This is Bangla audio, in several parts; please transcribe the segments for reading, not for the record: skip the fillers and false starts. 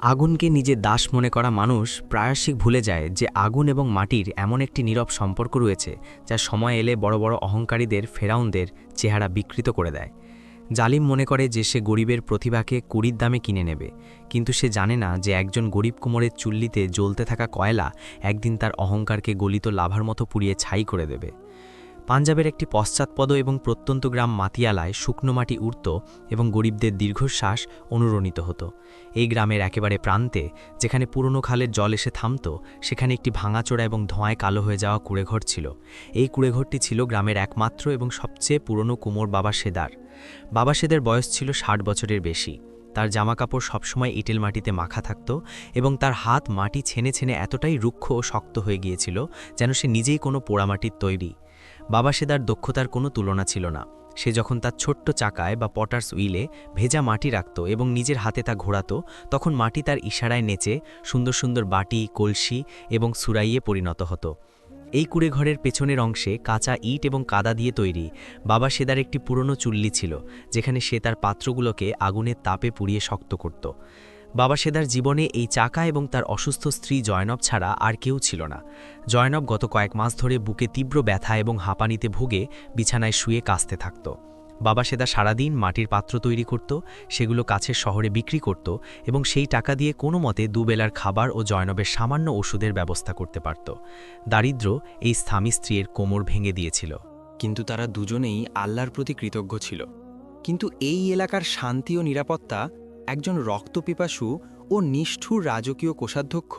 আগুনকে নিজের দাস মনে করা মানুষ প্রায়শই ভুলে যায় যে আগুন এবং মাটির এমন একটি নীরব সম্পর্ক রয়েছে যা সময় এলে বড় বড় অহংকারীদের ফেরাউনদের চেহারা বিকৃত করে দেয়। জালিম মনে করে যে সে গরিবের প্রতিভাকে কুড়ির দামে কিনে নেবে, কিন্তু সে জানে না যে একজন গরিব কুমোরের চুল্লিতে জ্বলতে থাকা কয়লা একদিন তার অহংকারকে গলিত লাভার মতো পুড়িয়ে ছাই করে দেবে। পাঞ্জাবের একটি পশ্চাৎপদ এবং প্রত্যন্ত গ্রাম মাতিয়ালায় শুকনো মাটি উড়ত এবং গরিবদের দীর্ঘশ্বাস অনুরণিত হতো। এই গ্রামের একেবারে প্রান্তে, যেখানে পুরনো খালের জল এসে থামত, সেখানে একটি ভাঙাচোরা এবং ধোঁয়ায় কালো হয়ে যাওয়া কুড়েঘর ছিল। এই কুড়েঘরটি ছিল গ্রামের একমাত্র এবং সবচেয়ে পুরনো কুমোর বাবা সেদার। বাবা সেদের বয়স ছিল ৬০ বছরের বেশি। তার জামাকাপড় সবসময় ইটেল মাটিতে মাখা থাকত এবং তার হাত মাটি ছেনে ছেনে এতটাই রুক্ষ ও শক্ত হয়ে গিয়েছিল যেন সে নিজেই কোনো পোড়ামাটির তৈরি। বাবা সেদার দক্ষতার কোনো তুলনা ছিল না। সে যখন তার ছোট্ট চাকায় বা পটার্স উইলে ভেজা মাটি রাখত এবং নিজের হাতে তা ঘোরাত, তখন মাটি তার ইশারায় নেচে সুন্দর সুন্দর বাটি, কলসি এবং সুরাইয়ে পরিণত হতো। এই কুড়েঘরের পেছনের অংশে কাঁচা ইট এবং কাদা দিয়ে তৈরি বাবা সেদার একটি পুরনো চুল্লি ছিল, যেখানে সে তার পাত্রগুলোকে আগুনের তাপে পুড়িয়ে শক্ত করত। বাবা সেদার জীবনে এই চাকা এবং তার অসুস্থ স্ত্রী জয়নব ছাড়া আর কেউ ছিল না। জয়নব গত কয়েক মাস ধরে বুকে তীব্র ব্যথা এবং হাঁপানিতে ভুগে বিছানায় শুয়ে কাঁচতে থাকত। বাবা সেদা সারাদিন মাটির পাত্র তৈরি করত, সেগুলো কাছের শহরে বিক্রি করত এবং সেই টাকা দিয়ে কোনো মতে দুবেলার খাবার ও জয়নবের সামান্য ওষুধের ব্যবস্থা করতে পারত। দারিদ্র্য এই স্বামী স্ত্রীর কোমর ভেঙে দিয়েছিল। কিন্তু তারা দুজনেই আল্লাহর প্রতি কৃতজ্ঞ ছিল। কিন্তু এই এলাকার শান্তি ও নিরাপত্তা একজন রক্তপিপাসু ও নিষ্ঠুর রাজকীয় কোষাধ্যক্ষ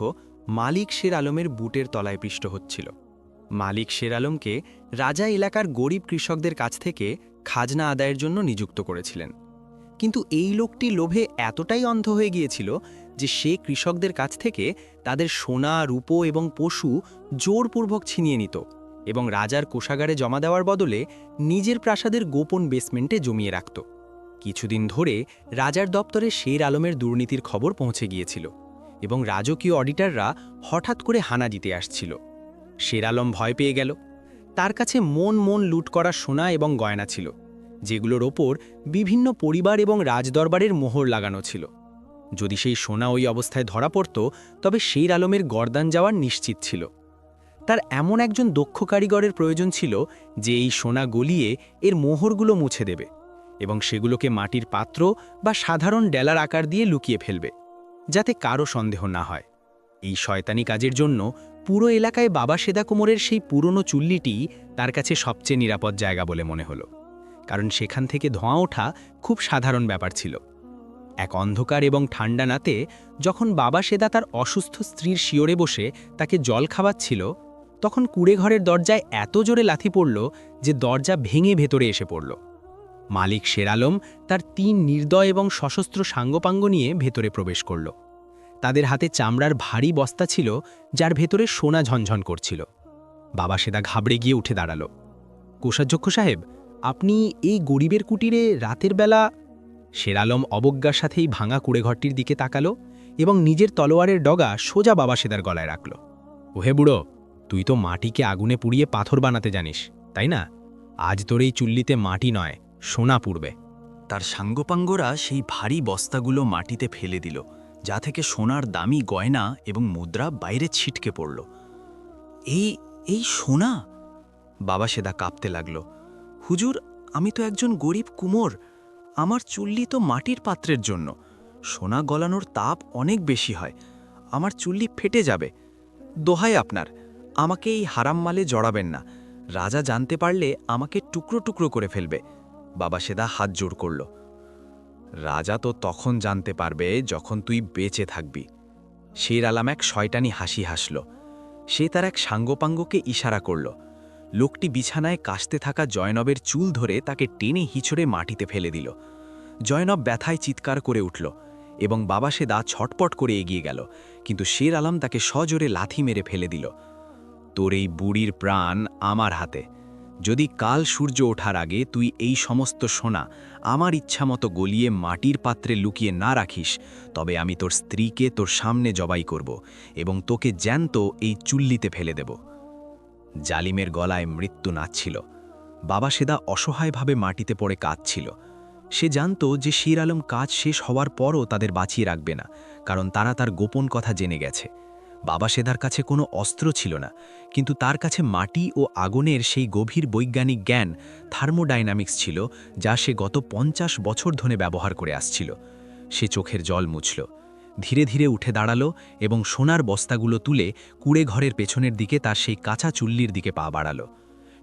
মালিক শের আলমের বুটের তলায় পৃষ্ঠ হচ্ছিল। মালিক শের আলমকে রাজা এলাকার গরিব কৃষকদের কাছ থেকে খাজনা আদায়ের জন্য নিযুক্ত করেছিলেন। কিন্তু এই লোকটি লোভে এতটাই অন্ধ হয়ে গিয়েছিল যে সে কৃষকদের কাছ থেকে তাদের সোনা, রূপো এবং পশু জোরপূর্বক ছিনিয়ে নিত এবং রাজার কোষাগারে জমা দেওয়ার বদলে নিজের প্রাসাদের গোপন বেসমেন্টে জমিয়ে রাখত। কিছুদিন ধরে রাজার দপ্তরে শের আলমের দুর্নীতির খবর পৌঁছে গিয়েছিল এবং রাজকীয় অডিটররা হঠাৎ করে হানা দিতে আসছিল। শের আলম ভয় পেয়ে গেল। তার কাছে মন মন লুট করা সোনা এবং গয়না ছিল, যেগুলোর ওপর বিভিন্ন পরিবার এবং রাজদরবারের মোহর লাগানো ছিল। যদি সেই সোনা ওই অবস্থায় ধরা পড়ত, তবে শের আলমের গর্দান যাওয়ার নিশ্চিত ছিল। তার এমন একজন দক্ষ কারিগরের প্রয়োজন ছিল যে এই সোনা গলিয়ে এর মোহরগুলো মুছে দেবে এবং সেগুলোকে মাটির পাত্র বা সাধারণ ডেলার আকার দিয়ে লুকিয়ে ফেলবে, যাতে কারও সন্দেহ না হয়। এই শয়তানি কাজের জন্য পুরো এলাকায় বাবা সেদা কোমরের সেই পুরনো চুল্লিটি তার কাছে সবচেয়ে নিরাপদ জায়গা বলে মনে হলো, কারণ সেখান থেকে ধোঁয়া ওঠা খুব সাধারণ ব্যাপার ছিল। এক অন্ধকার এবং ঠান্ডা রাতে যখন বাবা সেদা তার অসুস্থ স্ত্রীর শিয়রে বসে তাকে জল খাওয়াচ্ছিল, তখন কুড়েঘরের দরজায় এত জোরে লাথি পড়ল যে দরজা ভেঙে ভেতরে এসে পড়ল। মালিক শের আলম তার ৩ নির্দয় এবং সশস্ত্র সাঙ্গপাঙ্গ নিয়ে ভেতরে প্রবেশ করল। তাদের হাতে চামড়ার ভারী বস্তা ছিল, যার ভেতরে সোনা ঝনঝন করছিল। বাবা সেদা ঘাবড়ে গিয়ে উঠে দাঁড়াল। কোষাধ্যক্ষ সাহেব, আপনি এই গরিবের কুটিরে রাতের বেলা? শের আলম অবজ্ঞার সাথেই ভাঙা কুড়েঘরটির দিকে তাকালো এবং নিজের তলোয়ারের ডগা সোজা বাবা সেদার গলায় রাখল। ওহে বুড়ো, তুই তো মাটিকে আগুনে পুড়িয়ে পাথর বানাতে জানিস, তাই না? আজ তোর এই চুল্লিতে মাটি নয়, সোনা পুড়বে। তার সাঙ্গপাঙ্গরা সেই ভারী বস্তাগুলো মাটিতে ফেলে দিল, যা থেকে সোনার দামি গয়না এবং মুদ্রা বাইরে ছিটকে পড়ল। এই সোনা! বাবা সেদা কাঁপতে লাগল। হুজুর, আমি তো একজন গরিব কুমোর। আমার চুল্লি তো মাটির পাত্রের জন্য। সোনা গলানোর তাপ অনেক বেশি হয়, আমার চুল্লি ফেটে যাবে। দোহাই আপনার, আমাকে এই হারাম মালে জড়াবেন না। রাজা জানতে পারলে আমাকে টুকরো টুকরো করে ফেলবে। বাবা সেদা হাত জোড় করল। রাজা তো তখন জানতে পারবে যখন তুই বেঁচে থাকবি। শের আলম এক শয়তানি হাসি হাসল। সে তার এক সাঙ্গপাঙ্গকে ইশারা করল। লোকটি বিছানায় কাশতে থাকা জয়নবের চুল ধরে তাকে টেনে হিঁচড়ে মাটিতে ফেলে দিল। জয়নব ব্যথায় চিৎকার করে উঠল এবং বাবা সেদা ছটপট করে এগিয়ে গেল, কিন্তু শের আলম তাকে সজোরে লাথি মেরে ফেলে দিল। তোর এই বুড়ির প্রাণ আমার হাতে। যদি কাল সূর্য ওঠার আগে তুই এই সমস্ত সোনা আমার ইচ্ছামতো গলিয়ে মাটির পাত্রে লুকিয়ে না রাখিস, তবে আমি তোর স্ত্রীকে তোর সামনে জবাই করব এবং তোকে জ্যান্ত এই চুল্লিতে ফেলে দেব। জালিমের গলায় মৃত্যু নাচছিল। বাবা সেদা অসহায়ভাবে মাটিতে পড়ে কাঁদছিল। সে জানত যে শের আলম কাজ শেষ হওয়ার পরও তাদের বাঁচিয়ে রাখবে না, কারণ তারা তার গোপন কথা জেনে গেছে। বাবা সেদার কাছে কোনো অস্ত্র ছিল না, কিন্তু তার কাছে মাটি ও আগুনের সেই গভীর বৈজ্ঞানিক জ্ঞান, থার্মোডাইনামিক্স ছিল, যা সে গত 50 বছর ধরে ব্যবহার করে আসছিল। সে চোখের জল মুছল, ধীরে ধীরে উঠে দাঁড়ালো এবং সোনার বস্তাগুলো তুলে কুড়ে ঘরের পেছনের দিকে তার সেই কাঁচা চুল্লির দিকে পা বাড়ালো।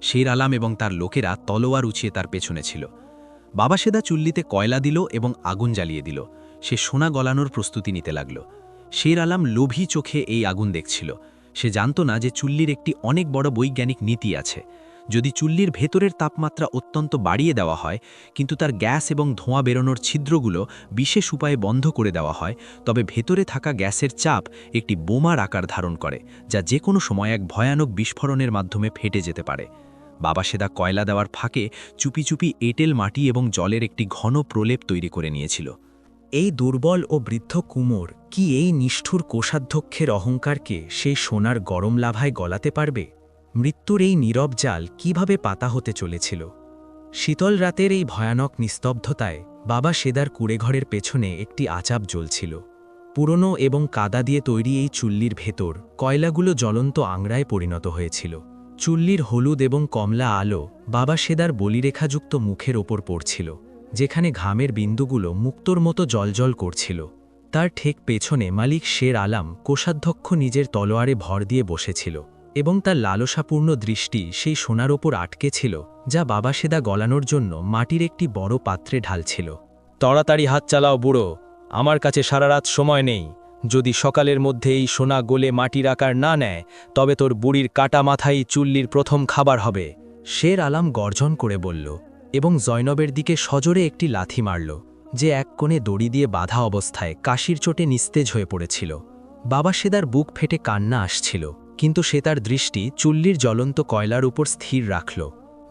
শের আলম এবং তার লোকেরা তলোয়ার উঁচিয়ে তার পেছনে ছিল। বাবা সেদা চুল্লিতে কয়লা দিল এবং আগুন জ্বালিয়ে দিল। সে সোনা গলানোর প্রস্তুতি নিতে লাগল। শের আলম লোভী চোখে এই আগুন দেখছিল। সে জানত না যে চুল্লির একটি অনেক বড় বৈজ্ঞানিক নীতি আছে। যদি চুল্লির ভেতরের তাপমাত্রা অত্যন্ত বাড়িয়ে দেওয়া হয়, কিন্তু তার গ্যাস এবং ধোঁয়া বেরোনোর ছিদ্রগুলো বিশেষ উপায়ে বন্ধ করে দেওয়া হয়, তবে ভেতরে থাকা গ্যাসের চাপ একটি বোমার আকার ধারণ করে, যা যে কোনো সময় এক ভয়ানক বিস্ফোরণের মাধ্যমে ফেটে যেতে পারে। বাবা সেদা কয়লা দেওয়ার ফাঁকে চুপি চুপি এঁটেল মাটি এবং জলের একটি ঘন প্রলেপ তৈরি করে নিয়েছিল। এই দুর্বল ও বৃদ্ধ কুমোর কি এই নিষ্ঠুর কোষাধ্যক্ষের অহংকারকে সেই সোনার গরম লাভায় গলাতে পারবে? মৃত্যুর এই নীরব জাল কিভাবে পাতা হতে চলেছিল? শীতল রাতের এই ভয়ানক নিস্তব্ধতায় বাবা সেদার কুড়েঘরের পেছনে একটি আচাপ জ্বলছিল। পুরনো এবং কাদা দিয়ে তৈরি এই চুল্লির ভেতর কয়লাগুলো জ্বলন্ত আংড়ায় পরিণত হয়েছিল। চুল্লির হলুদ এবং কমলা আলো বাবা সেদার বলিরেখাযুক্ত মুখের ওপর পড়ছিল, যেখানে ঘামের বিন্দুগুলো মুক্তোর মতো জলজল করছিল। তার ঠিক পেছনে মালিক শের আলম কোষাধ্যক্ষ নিজের তলোয়ারে ভর দিয়ে বসেছিল, এবং তার লালসাপূর্ণ দৃষ্টি সেই সোনার ওপর আটকে ছিল, যা বাবা সেদা গলানোর জন্য মাটির একটি বড় পাত্রে ঢালছিল। তাড়াতাড়ি হাত চালাও বুড়ো, আমার কাছে সারা রাত সময় নেই। যদি সকালের মধ্যে এই সোনা গলে মাটির আকার না নেয়, তবে তোর বুড়ির কাটা মাথাই চুল্লির প্রথম খাবার হবে। শের আলম গর্জন করে বলল, এবং জয়নবের দিকে সজোরে একটি লাথি মারল, যে এক কোণে দড়ি দিয়ে বাঁধা অবস্থায় কাশির চোটে নিস্তেজ হয়ে পড়েছিল। বাবা সেদার বুক ফেটে কান্না আসছিল, কিন্তু সে তার দৃষ্টি চুল্লির জ্বলন্ত কয়লার উপর স্থির রাখল।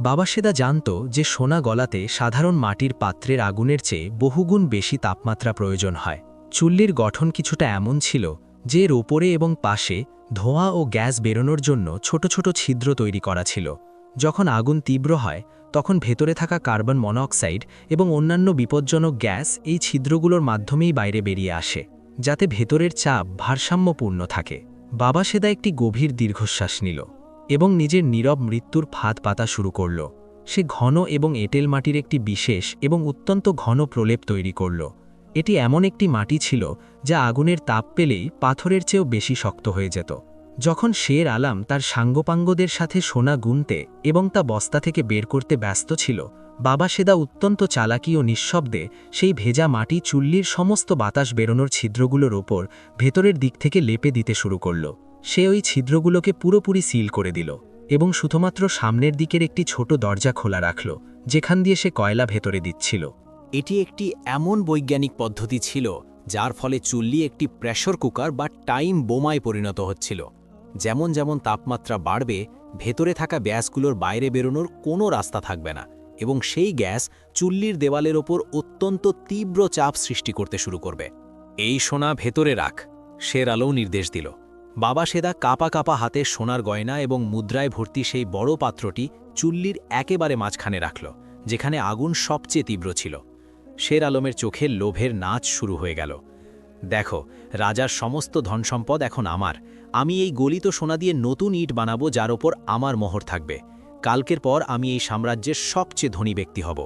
বাবা সেদা জানত যে সোনা গলাতে সাধারণ মাটির পাত্রের আগুনের চেয়ে বহুগুণ বেশি তাপমাত্রা প্রয়োজন হয়। চুল্লির গঠন কিছুটা এমন ছিল যে এর ওপরে এবং পাশে ধোঁয়া ও গ্যাস বেরোনোর জন্য ছোট ছোট ছিদ্র তৈরি করা ছিল। যখন আগুন তীব্র হয়, তখন ভেতরে থাকা কার্বন মনোক্সাইড এবং অন্যান্য বিপজ্জনক গ্যাস এই ছিদ্রগুলোর মাধ্যমেই বাইরে বেরিয়ে আসে, যাতে ভেতরের চাপ ভারসাম্যপূর্ণ থাকে। বাবা সেদা একটি গভীর দীর্ঘশ্বাস নিল এবং নিজের নীরব মৃত্যুর ফাঁদ পাতা শুরু করল। সে ঘন এবং এঁটেল মাটির একটি বিশেষ এবং অত্যন্ত ঘন প্রলেপ তৈরি করল। এটি এমন একটি মাটি ছিল যা আগুনের তাপ পেলেই পাথরের চেয়েও বেশি শক্ত হয়ে যেত। যখন শের আলম তার সাঙ্গপাঙ্গদের সাথে সোনা গুনতে এবং তা বস্তা থেকে বের করতে ব্যস্ত ছিল, বাবা সেদা অত্যন্ত চালাকি ও নিঃশব্দে সেই ভেজা মাটি চুল্লির সমস্ত বাতাস বেরোনোর ছিদ্রগুলোর ওপর ভেতরের দিক থেকে লেপে দিতে শুরু করল। সে ওই ছিদ্রগুলোকে পুরোপুরি সিল করে দিল এবং শুধুমাত্র সামনের দিকের একটি ছোট দরজা খোলা রাখল, যেখান দিয়ে সে কয়লা ভেতরে দিচ্ছিল। এটি একটি এমন বৈজ্ঞানিক পদ্ধতি ছিল যার ফলে চুল্লি একটি প্রেশার কুকার বা টাইম বোমায় পরিণত হচ্ছিল। যেমন যেমন তাপমাত্রা বাড়বে, ভেতরে থাকা গ্যাসগুলোর বাইরে বেরোনোর কোনো রাস্তা থাকবে না, এবং সেই গ্যাস চুল্লির দেওয়ালের ওপর অত্যন্ত তীব্র চাপ সৃষ্টি করতে শুরু করবে। এই সোনা ভেতরে রাখ, শের আলো নির্দেশ দিল। বাবা সেদা কাপা কাপা হাতে সোনার গয়না এবং মুদ্রায় ভর্তি সেই বড় পাত্রটি চুল্লির একেবারে মাঝখানে রাখল, যেখানে আগুন সবচেয়ে তীব্র ছিল। শের আলমের চোখে লোভের নাচ শুরু হয়ে গেল। দেখো, রাজার সমস্ত ধনসম্পদ এখন আমার। আমি এই গলিত সোনা দিয়ে নতুন ইট বানাবো, যার ওপর আমার মোহর থাকবে। কালকের পর আমি এই সাম্রাজ্যের সবচেয়ে ধনী ব্যক্তি হব।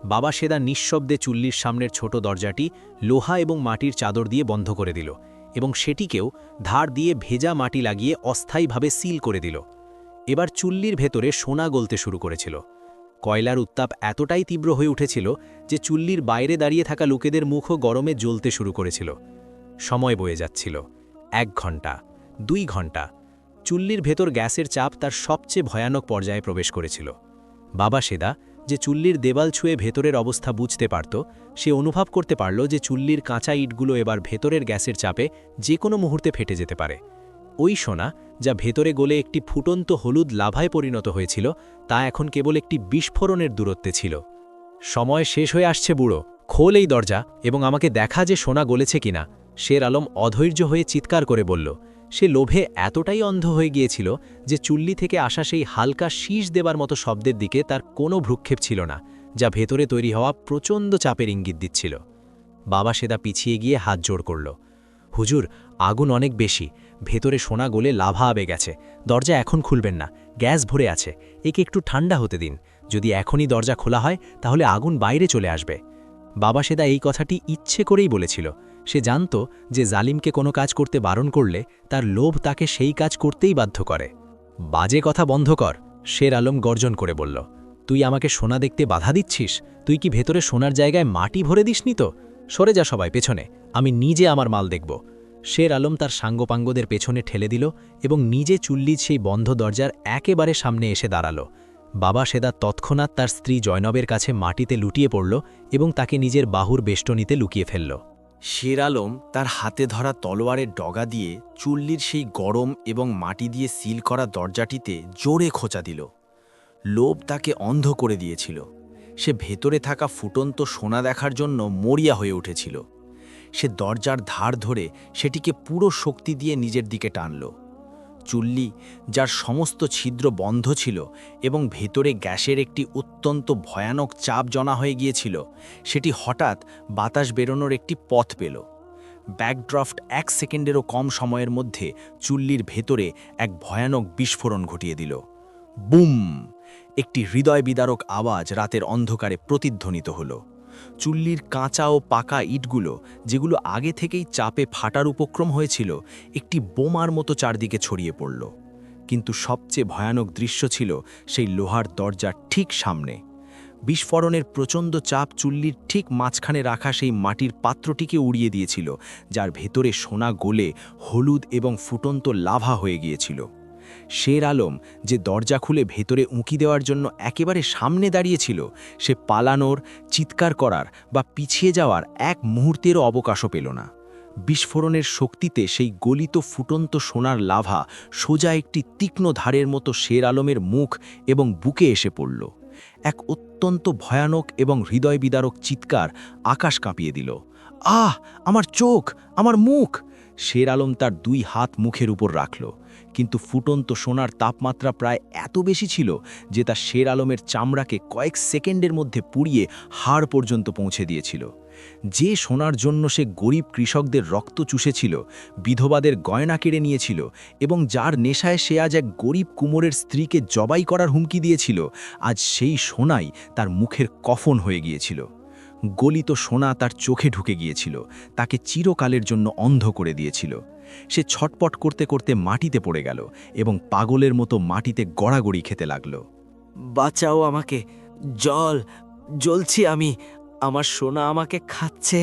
বাবা সেদা নিঃশব্দে চুল্লির সামনের ছোট দরজাটি লোহা এবং মাটির চাদর দিয়ে বন্ধ করে দিল, এবং সেটিকেও ধার দিয়ে ভেজা মাটি লাগিয়ে অস্থায়ীভাবে সিল করে দিল। এবার চুল্লির ভেতরে সোনা গলতে শুরু করেছিল। কয়লার উত্তাপ এতটাই তীব্র হয়ে উঠেছিল যে চুল্লির বাইরে দাঁড়িয়ে থাকা লোকেদের মুখও গরমে জ্বলতে শুরু করেছিল। সময় বয়ে যাচ্ছিল। 1 ঘন্টা, 2 ঘন্টা। চুল্লির ভেতর গ্যাসের চাপ তার সবচেয়ে ভয়ানক পর্যায়ে প্রবেশ করেছিল। বাবা সেদা, যে চুল্লির দেওয়াল ছুঁয়ে ভেতরের অবস্থা বুঝতে পারত, সে অনুভব করতে পারল যে চুল্লির কাঁচা ইটগুলো এবার ভেতরের গ্যাসের চাপে যে কোনো মুহূর্তে ফেটে যেতে পারে। ওই সোনা, যা ভেতরে গলে একটি ফুটন্ত হলুদ লাভায় পরিণত হয়েছিল, তা এখন কেবল একটি বিস্ফোরণের দূরত্বে ছিল। সময় শেষ হয়ে আসছে বুড়ো, খোল এই দরজা এবং আমাকে দেখা যে সোনা গলেছে কিনা। শের আলম অধৈর্য হয়ে চিৎকার করে বলল। সে লোভে এতটাই অন্ধ হয়ে গিয়েছিল যে চুল্লি থেকে আসা সেই হালকা শীষ দেবার মতো শব্দের দিকে তার কোনো ভ্রুক্ষেপ ছিল না, যা ভেতরে তৈরি হওয়া প্রচণ্ড চাপের ইঙ্গিত দিচ্ছিল। বাবা সেদা পিছিয়ে গিয়ে হাত জোড় করল। হুজুর, আগুন অনেক বেশি, ভেতরে সোনা গলে লাভা আবে গেছে, দরজা এখন খুলবেন না, গ্যাস ভরে আছে, একে একটু ঠান্ডা হতে দিন, যদি এখনই দরজা খোলা হয় তাহলে আগুন বাইরে চলে আসবে। বাবা সেদা এই কথাটি ইচ্ছে করেই বলেছিল। সে জানত যে জালিমকে কোনো কাজ করতে বারণ করলে তার লোভ তাকে সেই কাজ করতেই বাধ্য করে। বাজে কথা বন্ধ কর, শের আলম গর্জন করে বলল। তুই আমাকে সোনা দেখতে বাধা দিচ্ছিস? তুই কি ভেতরে সোনার জায়গায় মাটি ভরে দিসনি তো? সরে যা সবাই পেছনে, আমি নিজে আমার মাল দেখব। শের আলম তার সাঙ্গপাঙ্গদের পেছনে ঠেলে দিল এবং নিজে চুল্লির সেই বন্ধ দরজার একেবারে সামনে এসে দাঁড়াল। বাবা সেদা তৎক্ষণাৎ তার স্ত্রী জয়নবের কাছে মাটিতে লুটিয়ে পড়ল এবং তাকে নিজের বাহুর বেষ্টনীতে লুকিয়ে ফেলল। শের আলম তার হাতে ধরা তলোয়ারের ডগা দিয়ে চুল্লির সেই গরম এবং মাটি দিয়ে সিল করা দরজাটিতে জোরে খোঁচা দিল। লোভ তাকে অন্ধ করে দিয়েছিল। সে ভেতরে থাকা ফুটন্ত সোনা দেখার জন্য মরিয়া হয়ে উঠেছিল। সে দরজার ধার ধরে সেটিকে পুরো শক্তি দিয়ে নিজের দিকে টানল। চুল্লি, যার সমস্ত ছিদ্র বন্ধ ছিল এবং ভেতরে গ্যাসের একটি অত্যন্ত ভয়ানক চাপ জমা হয়ে গিয়েছিল, সেটি হঠাৎ বাতাস বেরোনোর একটি পথ পেল। ব্যাকড্রাফট 1 সেকেন্ডেরও কম সময়ের মধ্যে চুল্লির ভেতরে এক ভয়ানক বিস্ফোরণ ঘটিয়ে দিল। বুম! একটি হৃদয় বিদারক আওয়াজ রাতের অন্ধকারে প্রতিধ্বনিত হল। চুল্লির কাঁচা ও পাকা ইটগুলো, যেগুলো আগে থেকেই চাপে ফাটার উপক্রম হয়েছিল, একটি বোমার মতো চারদিকে ছড়িয়ে পড়ল। কিন্তু সবচেয়ে ভয়ানক দৃশ্য ছিল সেই লোহার দরজার ঠিক সামনে। বিস্ফোরণের প্রচণ্ড চাপ চুল্লির ঠিক মাঝখানে রাখা সেই মাটির পাত্রটিকে উড়িয়ে দিয়েছিল, যার ভেতরে সোনা গলে হলুদ এবং ফুটন্ত লাভা হয়ে গিয়েছিল। শের আলম, যে দরজা খুলে ভেতরে উঁকি দেওয়ার জন্য একেবারে সামনে দাঁড়িয়েছিল, সে পালানোর, চিৎকার করার বা পিছিয়ে যাওয়ার এক মুহূর্তেরও অবকাশও পেল না। বিস্ফোরণের শক্তিতে সেই গলিত ফুটন্ত সোনার লাভা সোজা একটি তীক্ষ্ণ ধারের মতো শের আলমের মুখ এবং বুকে এসে পড়ল। এক অত্যন্ত ভয়ানক এবং হৃদয় বিদারক চিৎকার আকাশ কাঁপিয়ে দিল। আহ! আমার চোখ, আমার মুখ! শের আলম তার 2 হাত মুখের উপর রাখল, কিন্তু ফুটন্ত সোনার তাপমাত্রা প্রায় এত বেশি ছিল যে তা শের আলমের চামড়াকে কয়েক সেকেন্ডের মধ্যে পুড়িয়ে হাড় পর্যন্ত পৌঁছে দিয়েছিল। যে সোনার জন্য সে গরিব কৃষকদের রক্ত চুষেছিল, বিধবাদের গয়না কেড়ে নিয়েছিল এবং যার নেশায় সে আজ এক গরিব কুমোরের স্ত্রীকে জবাই করার হুমকি দিয়েছিল, আজ সেই সোনাই তার মুখের কফন হয়ে গিয়েছিল। গলিত সোনা তার চোখে ঢুকে গিয়েছিল, তাকে চিরকালের জন্য অন্ধ করে দিয়েছিল। সে ছটপট করতে করতে মাটিতে পড়ে গেল এবং পাগলের মতো মাটিতে গড়াগড়ি খেতে লাগল। বাঁচাও আমাকে, জ্বলছি আমি, আমার সোনা আমাকে খাচ্ছে।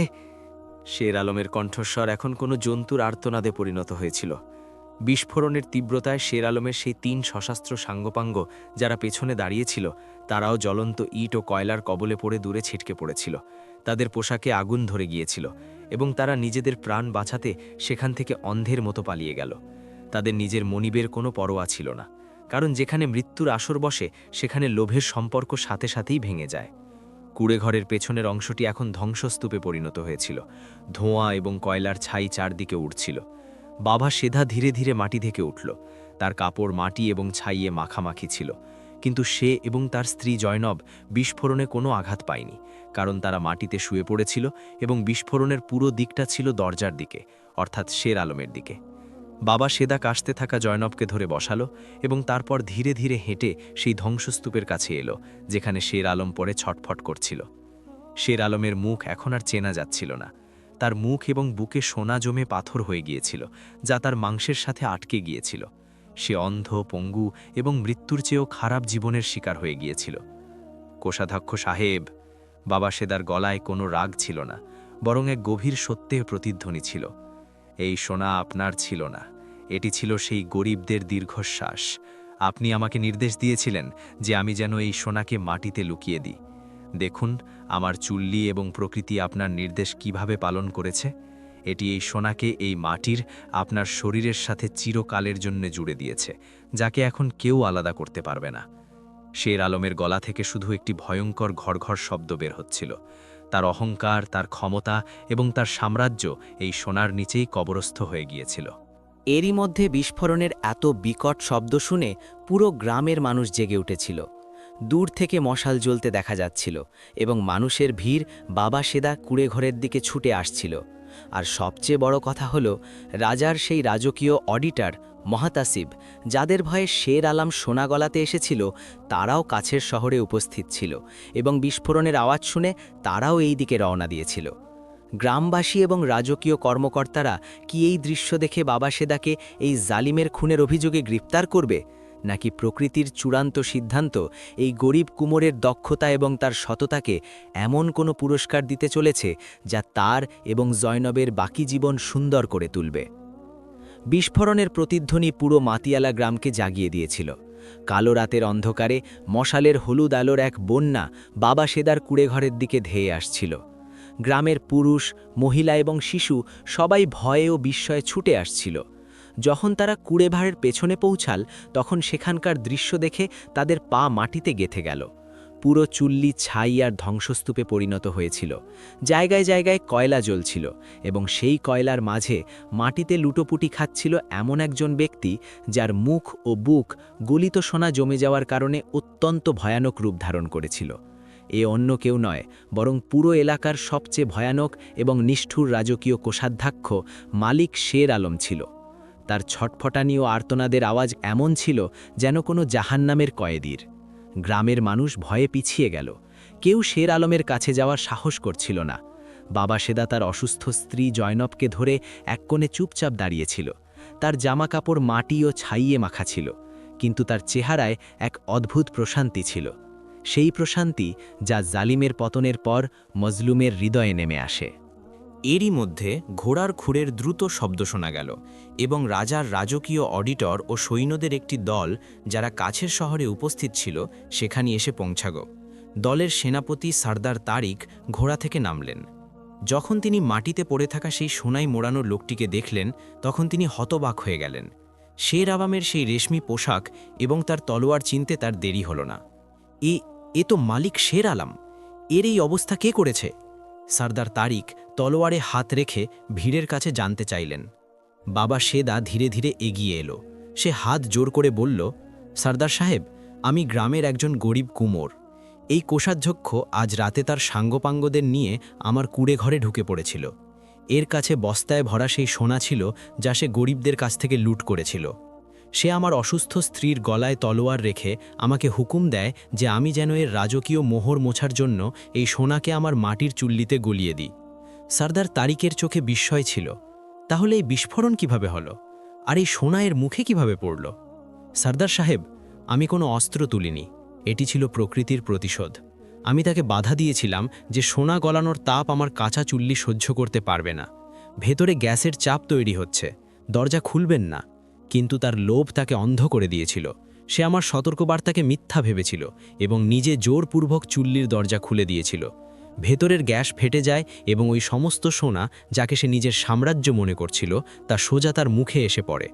শের আলমের কণ্ঠস্বর এখন কোনো জন্তুর আর্তনাদে পরিণত হয়েছিল। বিস্ফোরণের তীব্রতায় শের আলমের সেই 3 সশস্ত্র সাঙ্গপাঙ্গ যারা পেছনে দাঁড়িয়েছিল, তারাও জ্বলন্ত ইট ও কয়লার কবলে পড়ে দূরে ছিটকে পড়েছিল। তাদের পোশাকে আগুন ধরে গিয়েছিল এবং তারা নিজেদের প্রাণ বাঁচাতে সেখান থেকে অন্ধের মতো পালিয়ে গেল। তাদের নিজের মনিবের কোনো পরোয়া ছিল না, কারণ যেখানে মৃত্যুর আসর বসে সেখানে লোভের সম্পর্ক সাথে সাথেই ভেঙে যায়। কুড়েঘরের পেছনের অংশটি এখন ধ্বংসস্তূপে পরিণত হয়েছিল। ধোঁয়া এবং কয়লার ছাই চারদিকে উঠছিল। বাবা সেদা ধীরে ধীরে মাটি থেকে উঠল। তার কাপড় মাটি এবং ছাইয়ে মাখামাখি ছিল, কিন্তু সে এবং তার স্ত্রী জয়নব বিস্ফোরণে কোনো আঘাত পায়নি, কারণ তারা মাটিতে শুয়ে পড়েছিল এবং বিস্ফোরণের পুরো দিকটা ছিল দরজার দিকে, অর্থাৎ শের আলমের দিকে। বাবা সেদা কাশতে থাকা জয়নবকে ধরে বসালো এবং তারপর ধীরে ধীরে হেঁটে সেই ধ্বংসস্তূপের কাছে এলো, যেখানে শের আলম পড়ে ছটফট করছিল। শের আলমের মুখ এখন আর চেনা যাচ্ছিল না। তার মুখ এবং বুকে সোনা জমে পাথর হয়ে গিয়েছিল, যা তার মাংসের সাথে আটকে গিয়েছিল। সে অন্ধ, পঙ্গু এবং মৃত্যুর চেয়েও খারাপ জীবনের শিকার হয়ে গিয়েছিল। কোষাধ্যক্ষ সাহেব, বাবা সেদার গলায় কোনো রাগ ছিল না, বরং এক গভীর সত্যের প্রতিধ্বনি ছিল। এই সোনা আপনার ছিল না, এটি ছিল সেই গরিবদের দীর্ঘশ্বাস। আপনি আমাকে নির্দেশ দিয়েছিলেন যে আমি যেন এই সোনাকে মাটিতে লুকিয়ে দিই। দেখুন আমার চুল্লি এবং প্রকৃতি আপনার নির্দেশ কিভাবে পালন করেছে। এটি এই সোনাকে এই মাটির, আপনার শরীরের সাথে চিরকালের জন্য জুড়ে দিয়েছে, যাকে এখন কেউ আলাদা করতে পারবে না। শের আলমের গলা থেকে শুধু একটি ভয়ঙ্কর ঘড়ঘড় শব্দ বের হচ্ছিল। তার অহংকার, তার ক্ষমতা এবং তার সাম্রাজ্য এই সোনার নিচেই কবরস্থ হয়ে গিয়েছিল। এরই মধ্যে বিস্ফোরণের এত বিকট শব্দ শুনে পুরো গ্রামের মানুষ জেগে উঠেছিল। দূর থেকে মশাল জ্বলতে দেখা যাচ্ছিল এবং মানুষের ভিড় বাবা সেদা কুড়েঘরের দিকে ছুটে আসছিল। আর সবচেয়ে বড় কথা হলো রাজার সেই রাজকীয় অডিটর মহাতাসিব, যাদের ভয়ে শের আলম সোনা গলাতে এসেছিল, তারাও কাছের শহরে উপস্থিত ছিল এবং বিস্ফোরণের আওয়াজ শুনে তারাও এই দিকে রওনা দিয়েছিল। গ্রামবাসী এবং রাজকীয় কর্মকর্তারা কি এই দৃশ্য দেখে বাবা সেদাকে এই জালিমের খুনের অভিযোগে গ্রেপ্তার করবে, নাকি প্রকৃতির চূড়ান্ত সিদ্ধান্ত এই গরিব কুমোরের দক্ষতা এবং তার সততাকে এমন কোনো পুরস্কার দিতে চলেছে যা তার এবং জয়নবের বাকি জীবন সুন্দর করে তুলবে? বিস্ফোরণের প্রতিধ্বনি পুরো মাতিয়ালা গ্রামকে জাগিয়ে দিয়েছিল। কালো রাতের অন্ধকারে মশালের হলুদ আলোর এক বন্যা বাবা সেদার কুড়েঘরের দিকে ধেয়ে আসছিল। গ্রামের পুরুষ, মহিলা এবং শিশু সবাই ভয়ে ও বিস্ময়ে ছুটে আসছিল। যখন তারা কুড়েঘরের পেছনে পৌঁছাল, তখন সেখানকার দৃশ্য দেখে তাদের পা মাটিতে গেঁথে গেল। পুরো চুল্লি ছাই আর ধ্বংসস্তূপে পরিণত হয়েছিল। জায়গায় জায়গায় কয়লা জ্বলছিল এবং সেই কয়লার মাঝে মাটিতে লুটোপুটি খাচ্ছিল এমন একজন ব্যক্তি, যার মুখ ও বুক গলিত সোনা জমে যাওয়ার কারণে অত্যন্ত ভয়ানক রূপ ধারণ করেছিল। এ অন্য কেউ নয়, বরং পুরো এলাকার সবচেয়ে ভয়ানক এবং নিষ্ঠুর রাজকীয় কোষাধ্যক্ষ মালিক শের আলম ছিল। তার ছটফটানি ও আর্তনাদের আওয়াজ এমন ছিল যেন কোনো জাহান্নামের কয়েদির। গ্রামের মানুষ ভয়ে পিছিয়ে গেল। কেউ শের আলমের কাছে যাওয়ার সাহস করছিল না। বাবা সেদা তার অসুস্থ স্ত্রী জয়নবকে ধরে এক কোণে চুপচাপ দাঁড়িয়েছিল। তার জামাকাপড় মাটি ও ছাইয়ে মাখা ছিল, কিন্তু তার চেহারায় এক অদ্ভুত প্রশান্তি ছিল। সেই প্রশান্তি যা জালিমের পতনের পর মজলুমের হৃদয়ে নেমে আসে। এরই মধ্যে ঘোড়ার খুরের দ্রুত শব্দ শোনা গেল এবং রাজার রাজকীয় অডিটর ও সৈন্যদের একটি দল, যারা কাছের শহরে উপস্থিত ছিল, সেখানে এসে পৌঁছাগ। দলের সেনাপতি সর্দার তারিক ঘোড়া থেকে নামলেন। যখন তিনি মাটিতে পড়ে থাকা সেই সোনায় মোড়ানো লোকটিকে দেখলেন, তখন তিনি হতবাক হয়ে গেলেন। শের আলমের সেই রেশমি পোশাক এবং তার তলোয়ার চিনতে তার দেরি হল না। এ তো মালিক শের আলম। এর এই অবস্থা কে করেছে? সর্দার তারিক তলোয়ারে হাত রেখে ভিড়ের কাছে জানতে চাইলেন। বাবা সেদা ধীরে ধীরে এগিয়ে এলো। সে হাত জোর করে বলল, সর্দার সাহেব, আমি গ্রামের একজন গরিব কুমোর। এই কোষাধ্যক্ষ আজ রাতে তার সাঙ্গপাঙ্গদের নিয়ে আমার কুড়ে ঘরে ঢুকে পড়েছিল। এর কাছে বস্তায় ভরা সেই সোনা ছিল যা সে গরিবদের কাছ থেকে লুট করেছিল। সে আমার অসুস্থ স্ত্রীর গলায় তলোয়ার রেখে আমাকে হুকুম দেয় যে আমি যেন এর রাজকীয় মোহর মোছার জন্য এই সোনাকে আমার মাটির চুল্লিতে গলিয়ে দিই। সর্দার তারিকের চোখে বিস্ময় ছিল। তাহলে এই বিস্ফোরণ কিভাবে হলো? আর এই সোনা এর মুখে কিভাবে পড়ল? সর্দার সাহেব, আমি কোনো অস্ত্র তুলিনি। এটি ছিল প্রকৃতির প্রতিশোধ। আমি তাকে বাধা দিয়েছিলাম যে সোনা গলানোর তাপ আমার কাঁচা চুল্লি সহ্য করতে পারবে না। ভেতরে গ্যাসের চাপ তৈরি হচ্ছে, দরজা খুলবেন না। কিন্তু তার লোভ তাকে অন্ধ করে দিয়েছিল। সে আমার সতর্কবার্তাকে মিথ্যা ভেবেছিল এবং নিজে জোরপূর্বক চুল্লির দরজা খুলে দিয়েছিল। ভেতরের গ্যাস ফেটে যায় এবং ওই সমস্ত সোনা, যাকে সে নিজের সাম্রাজ্য মনে করছিল, তা সোজা তার মুখে এসে পড়ে।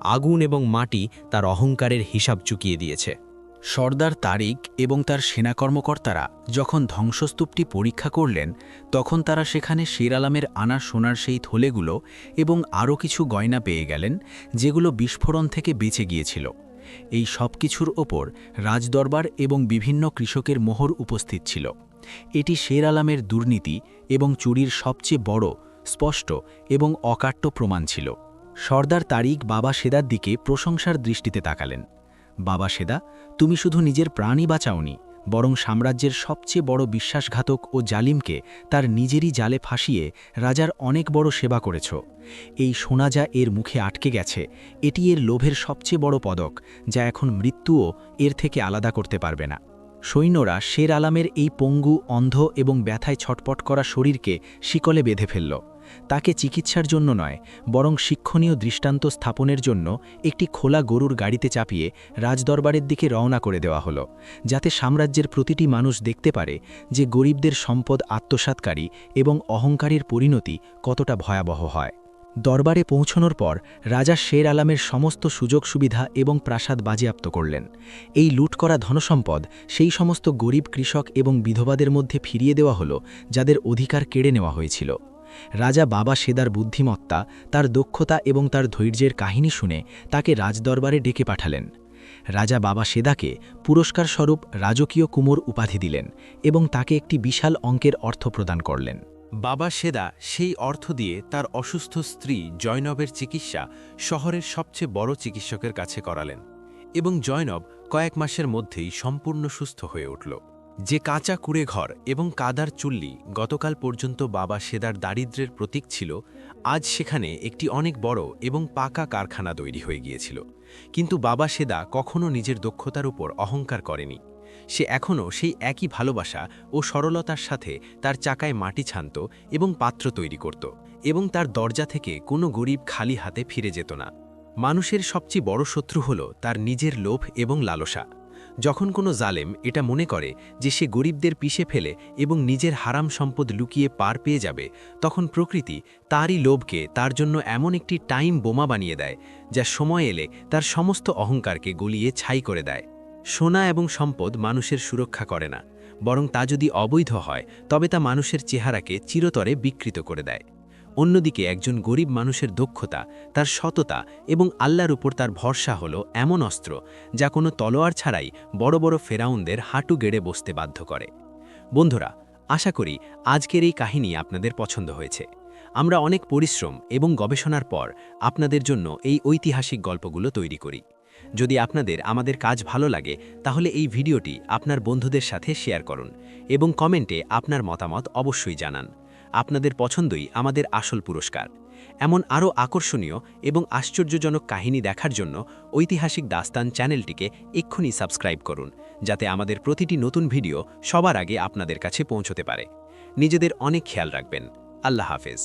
আগুন এবং মাটি তার অহংকারের হিসাব চুকিয়ে দিয়েছে। সর্দার তারিক এবং তার সেনা কর্মকর্তারা যখন ধ্বংসস্তূপটি পরীক্ষা করলেন, তখন তারা সেখানে শের আলমের আনা সোনার সেই থলেগুলো এবং আরও কিছু গয়না পেয়ে গেলেন, যেগুলো বিস্ফোরণ থেকে বেঁচে গিয়েছিল। এই সব কিছুর ওপর রাজদরবার এবং বিভিন্ন কৃষকের মোহর উপস্থিত ছিল। এটি শের আলমের দুর্নীতি এবং চুরির সবচেয়ে বড়, স্পষ্ট এবং অকাট্য প্রমাণ ছিল। সর্দার তারিক বাবা সেদার দিকে প্রশংসার দৃষ্টিতে তাকালেন। বাবা সেদা, তুমি শুধু নিজের প্রাণই বাঁচাওনি, বরং সাম্রাজ্যের সবচেয়ে বড় বিশ্বাসঘাতক ও জালিমকে তার নিজেরই জালে ফাঁসিয়ে রাজার অনেক বড় সেবা করেছ। এই সোনা যা এর মুখে আটকে গেছে, এটি এর লোভের সবচেয়ে বড় পদক, যা এখন মৃত্যুও এর থেকে আলাদা করতে পারবে না। সৈন্যরা শের আলমের এই পঙ্গু, অন্ধ এবং ব্যথায় ছটপট করা শরীরকে শিকলে বেঁধে ফেলল। তাকে চিকিৎসার জন্য নয়, বরং শিক্ষণীয় দৃষ্টান্ত স্থাপনের জন্য একটি খোলা গরুর গাড়িতে চাপিয়ে রাজদরবারের দিকে রওনা করে দেওয়া হলো, যাতে সাম্রাজ্যের প্রতিটি মানুষ দেখতে পারে যে গরিবদের সম্পদ আত্মসাৎকারী এবং অহংকারীর পরিণতি কতটা ভয়াবহ হয়। দরবারে পৌঁছানোর পর রাজা শের আলমের সমস্ত সুযোগ সুবিধা এবং প্রাসাদ বাজেয়াপ্ত করলেন। এই লুট করা ধনসম্পদ সেই সমস্ত গরিব কৃষক এবং বিধবাদের মধ্যে ফিরিয়ে দেওয়া হলো, যাদের অধিকার কেড়ে নেওয়া হয়েছিল। রাজা বাবা সেদার বুদ্ধিমত্তা, তার দক্ষতা এবং তার ধৈর্যের কাহিনী শুনে তাকে রাজদরবারে ডেকে পাঠালেন। রাজা বাবা সেদাকে পুরস্কার স্বরূপ রাজকীয় কুমোর উপাধি দিলেন এবং তাকে একটি বিশাল অঙ্কের অর্থ প্রদান করলেন। বাবা সেদা সেই অর্থ দিয়ে তার অসুস্থ স্ত্রী জয়নবের চিকিৎসা শহরের সবচেয়ে বড় চিকিৎসকের কাছে করালেন এবং জয়নব কয়েক মাসের মধ্যেই সম্পূর্ণ সুস্থ হয়ে উঠল। যে কাঁচা কুড়ে ঘর এবং কাদার চুল্লি গতকাল পর্যন্ত বাবা সেদার দারিদ্র্যের প্রতীক ছিল, আজ সেখানে একটি অনেক বড় এবং পাকা কারখানা তৈরি হয়ে গিয়েছিল। কিন্তু বাবা সেদা কখনো নিজের দক্ষতার উপর অহংকার করেনি। সে এখনও সেই একই ভালোবাসা ও সরলতার সাথে তার চাকায় মাটি ছানত এবং পাত্র তৈরি করত, এবং তার দরজা থেকে কোনো গরিব খালি হাতে ফিরে যেত না। মানুষের সবচেয়ে বড় শত্রু হল তার নিজের লোভ এবং লালসা। যখন কোনো জালেম এটা মনে করে যে সে গরিবদের পিষে ফেলে এবং নিজের হারাম সম্পদ লুকিয়ে পার পেয়ে যাবে, তখন প্রকৃতি তারই লোভকে তার জন্য এমন একটি টাইম বোমা বানিয়ে দেয় যা সময় এলে তার সমস্ত অহংকারকে গলিয়ে ছাই করে দেয়। সোনা এবং সম্পদ মানুষের সুরক্ষা করে না, বরং তা যদি অবৈধ হয় তবে তা মানুষের চেহারাকে চিরতরে বিকৃত করে দেয়। অন্যদিকে একজন গরিব মানুষের দক্ষতা, তার সততা এবং আল্লাহর উপর তার ভরসা হল এমন অস্ত্র যা কোনো তলোয়ার ছাড়াই বড় বড় ফেরাউনদের হাঁটু গেড়ে বসতে বাধ্য করে। বন্ধুরা, আশা করি আজকের এই কাহিনী আপনাদের পছন্দ হয়েছে। আমরা অনেক পরিশ্রম এবং গবেষণার পর আপনাদের জন্য এই ঐতিহাসিক গল্পগুলো তৈরি করি। যদি আপনাদের আমাদের কাজ ভালো লাগে তাহলে এই ভিডিওটি আপনার বন্ধুদের সাথে শেয়ার করুন এবং কমেন্টে আপনার মতামত অবশ্যই জানান। আপনাদের পছন্দই আমাদের আসল পুরস্কার। এমন আরও আকর্ষণীয় এবং আশ্চর্যজনক কাহিনী দেখার জন্য ঐতিহাসিক দাস্তান চ্যানেলটিকে এক্ষুনি সাবস্ক্রাইব করুন, যাতে আমাদের প্রতিটি নতুন ভিডিও সবার আগে আপনাদের কাছে পৌঁছতে পারে। নিজেদের অনেক খেয়াল রাখবেন। আল্লাহ হাফেজ।